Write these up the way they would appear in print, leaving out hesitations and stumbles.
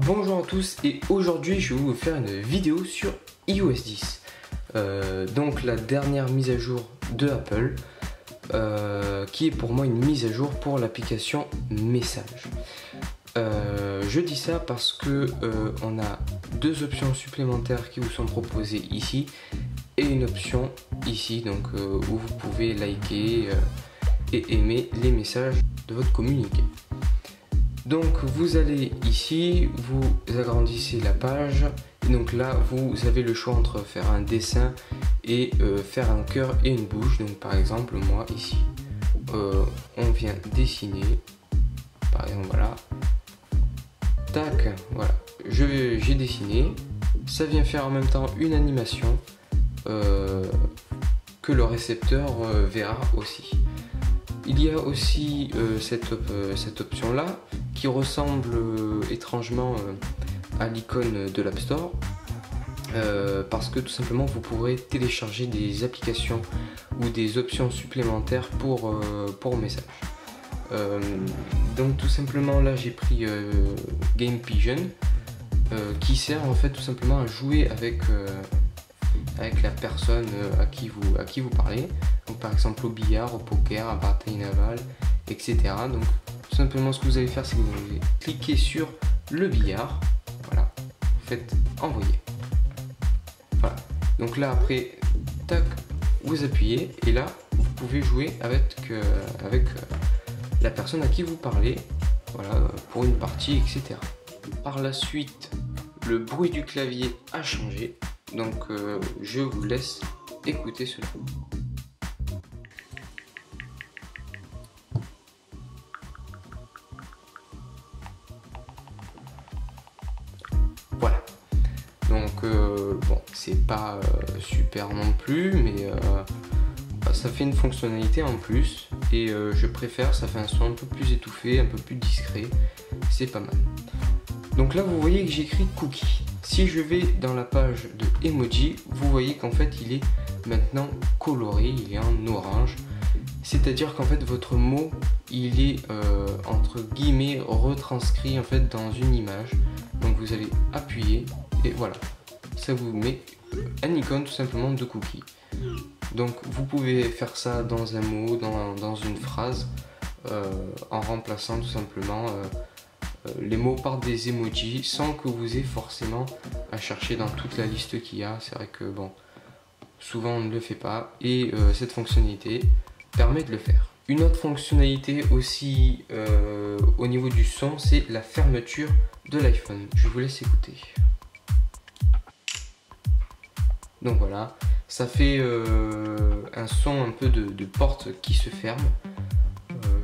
Bonjour à tous et aujourd'hui je vais vous faire une vidéo sur iOS 10. Donc la dernière mise à jour de Apple qui est pour moi une mise à jour pour l'application Messages. Je dis ça parce que on a deux options supplémentaires qui vous sont proposées ici et une option ici donc où vous pouvez liker et aimer les messages de votre communiqué. Donc vous allez ici, vous agrandissez la page et donc là vous avez le choix entre faire un dessin et faire un cœur et une bouche. Donc par exemple moi ici on vient dessiner, par exemple voilà, tac, voilà, j'ai dessiné, ça vient faire en même temps une animation que le récepteur verra aussi. Il y a aussi cette option là qui ressemble étrangement à l'icône de l'App Store parce que tout simplement vous pourrez télécharger des applications ou des options supplémentaires pour Messages. Donc tout simplement là j'ai pris Game Pigeon qui sert en fait tout simplement à jouer avec la personne à qui vous parlez. Donc par exemple au billard, au poker, à bataille navale, etc. Donc tout simplement ce que vous allez faire c'est que vous allez cliquer sur le billard, voilà, vous faites envoyer. Voilà. Donc là après, tac, vous appuyez et là vous pouvez jouer avec la personne à qui vous parlez, voilà, pour une partie, etc. Par la suite, le bruit du clavier a changé. Donc je vous laisse écouter cela. Voilà. Donc bon, c'est pas super non plus, mais ça fait une fonctionnalité en plus et je préfère, ça fait un son un peu plus étouffé, un peu plus discret, c'est pas mal. Donc là vous voyez que j'écris cookie. Si je vais dans la page de emoji, vous voyez qu'en fait il est maintenant coloré, il est en orange. C'est-à-dire qu'en fait votre mot il est entre guillemets retranscrit en fait dans une image. Donc vous allez appuyer et voilà, ça vous met un icône tout simplement de cookie. Donc vous pouvez faire ça dans un mot, dans une phrase, en remplaçant tout simplement les mots par des emojis sans que vous ayez forcément à chercher dans toute la liste qu'il y a. C'est vrai que bon, souvent on ne le fait pas et cette fonctionnalité permet de le faire. Une autre fonctionnalité aussi au niveau du son, c'est la fermeture de l'iPhone. Je vous laisse écouter. Donc voilà, ça fait un son un peu de porte qui se ferme.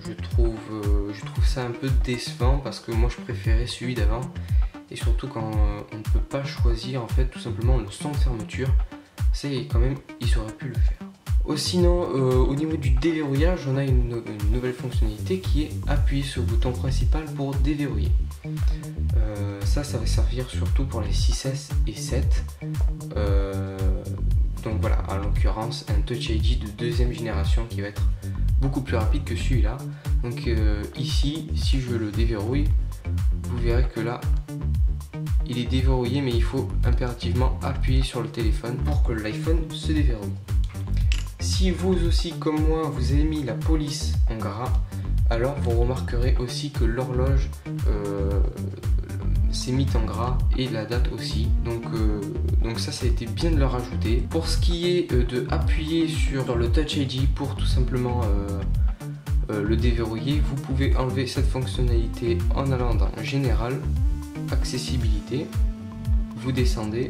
Je trouve ça un peu décevant parce que moi je préférais celui d'avant et surtout quand on ne peut pas choisir en fait tout simplement le son de fermeture, c'est quand même ils auraient pu le faire. Sinon au niveau du déverrouillage, on a une nouvelle fonctionnalité qui est appuyer sur le bouton principal pour déverrouiller. Ça va servir surtout pour les 6S et 7. Donc voilà, en l'occurrence un Touch ID de deuxième génération qui va être beaucoup plus rapide que celui-là. Donc ici, si je le déverrouille, vous verrez que là, il est déverrouillé, mais il faut impérativement appuyer sur le téléphone pour que l'iPhone se déverrouille. Si vous aussi, comme moi, vous avez mis la police en gras, alors vous remarquerez aussi que l'horloge s'est mise en gras et la date aussi. Donc ça a été bien de le rajouter. Pour ce qui est de appuyer sur le Touch ID pour tout simplement le déverrouiller, vous pouvez enlever cette fonctionnalité en allant dans Général, Accessibilité, vous descendez,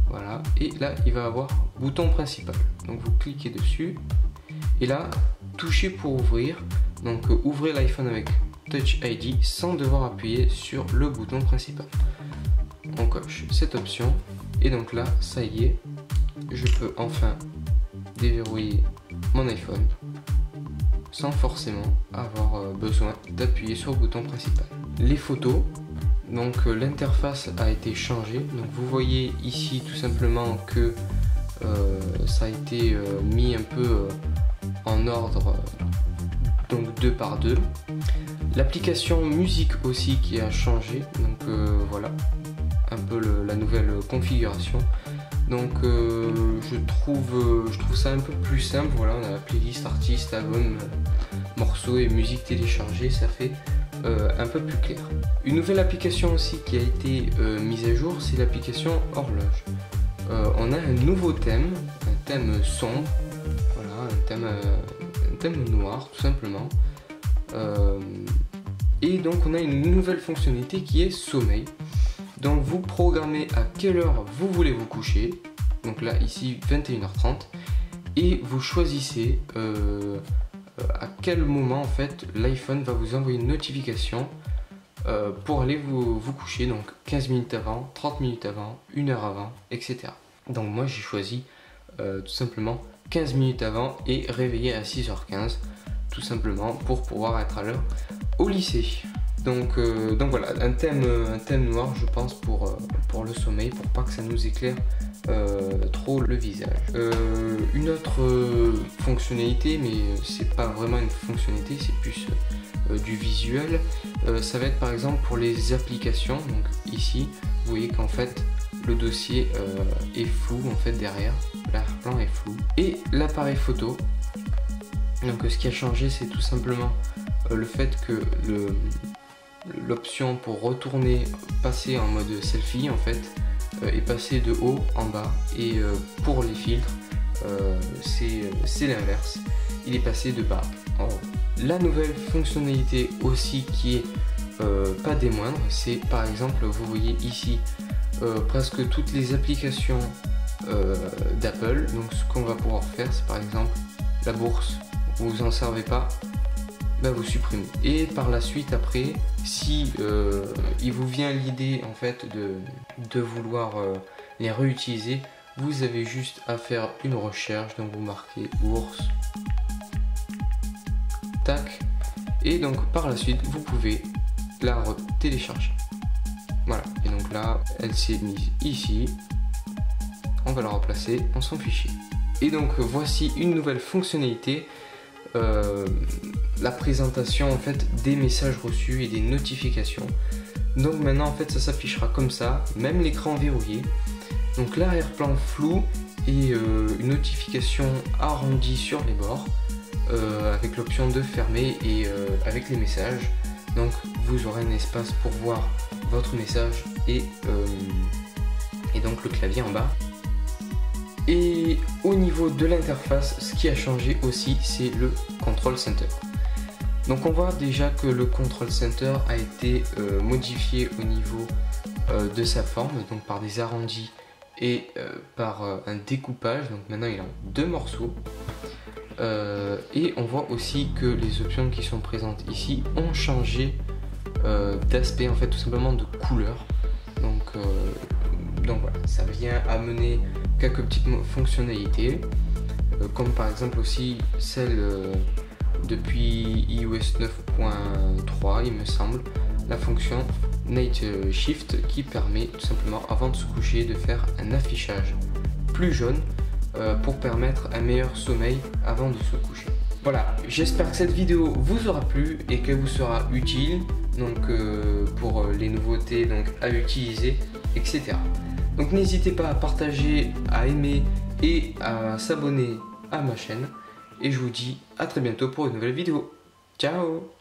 voilà, et là il va avoir bouton principal. Donc vous cliquez dessus et là toucher pour ouvrir. Donc ouvrez l'iPhone avec Touch ID sans devoir appuyer sur le bouton principal. On coche cette option et donc là ça y est, je peux enfin déverrouiller mon iPhone sans forcément avoir besoin d'appuyer sur le bouton principal. Les photos, donc l'interface a été changée. Donc vous voyez ici tout simplement que ça a été mis un peu en ordre, donc 2 par 2. L'application musique aussi qui a changé, donc voilà un peu la nouvelle configuration. Donc je trouve ça un peu plus simple. Voilà, on a la playlist artiste, album, morceaux et musique téléchargée, ça fait un peu plus clair. Une nouvelle application aussi qui a été mise à jour, c'est l'application horloge. On a un nouveau thème, un thème sombre, voilà, un thème noir tout simplement. Et donc on a une nouvelle fonctionnalité qui est sommeil. Donc vous programmez à quelle heure vous voulez vous coucher, donc là ici 21h30, et vous choisissez à quel moment en fait l'iPhone va vous envoyer une notification pour aller vous coucher, donc 15 minutes avant, 30 minutes avant, 1 heure avant, etc. Donc moi j'ai choisi tout simplement 15 minutes avant et réveillé à 6h15, tout simplement pour pouvoir être à l'heure au lycée. Donc voilà, un thème noir je pense pour le sommeil, pour pas que ça nous éclaire trop le visage. Une autre fonctionnalité, mais c'est pas vraiment une fonctionnalité, c'est plus du visuel, ça va être par exemple pour les applications. Donc ici vous voyez qu'en fait le dossier est flou en fait derrière, l'arrière-plan est flou. Et l'appareil photo, donc ce qui a changé c'est tout simplement le fait que l'option pour retourner, passer en mode selfie en fait est passée de haut en bas, et pour les filtres c'est l'inverse, il est passé de bas en haut. La nouvelle fonctionnalité aussi qui est pas des moindres, c'est par exemple vous voyez ici presque toutes les applications d'Apple. Donc ce qu'on va pouvoir faire c'est par exemple la bourse, vous en servez pas, bah vous supprimez. Et par la suite après, si il vous vient l'idée en fait de vouloir les réutiliser, vous avez juste à faire une recherche, donc vous marquez bourse, tac, et donc par la suite vous pouvez la télécharger. Voilà, et donc là elle s'est mise ici, on va la replacer dans son fichier. Et donc voici une nouvelle fonctionnalité, la présentation en fait des messages reçus et des notifications. Donc maintenant en fait ça s'affichera comme ça, même l'écran verrouillé. Donc l'arrière-plan flou et une notification arrondie sur les bords, avec l'option de fermer et avec les messages. Donc vous aurez un espace pour voir votre message et donc le clavier en bas. Et au niveau de l'interface, ce qui a changé aussi, c'est le Control Center. Donc on voit déjà que le Control Center a été modifié au niveau de sa forme, donc par des arrondis et par un découpage. Donc maintenant il est en 2 morceaux. Et on voit aussi que les options qui sont présentes ici ont changé d'aspect, en fait tout simplement de couleur. Donc voilà, ça vient amener quelques petites fonctionnalités, comme par exemple aussi celle depuis iOS 9.3 il me semble, la fonction Night Shift qui permet tout simplement avant de se coucher de faire un affichage plus jaune pour permettre un meilleur sommeil avant de se coucher. Voilà, j'espère que cette vidéo vous aura plu et qu'elle vous sera utile, donc pour les nouveautés donc à utiliser, etc. Donc n'hésitez pas à partager, à aimer et à s'abonner à ma chaîne. Et je vous dis à très bientôt pour une nouvelle vidéo. Ciao!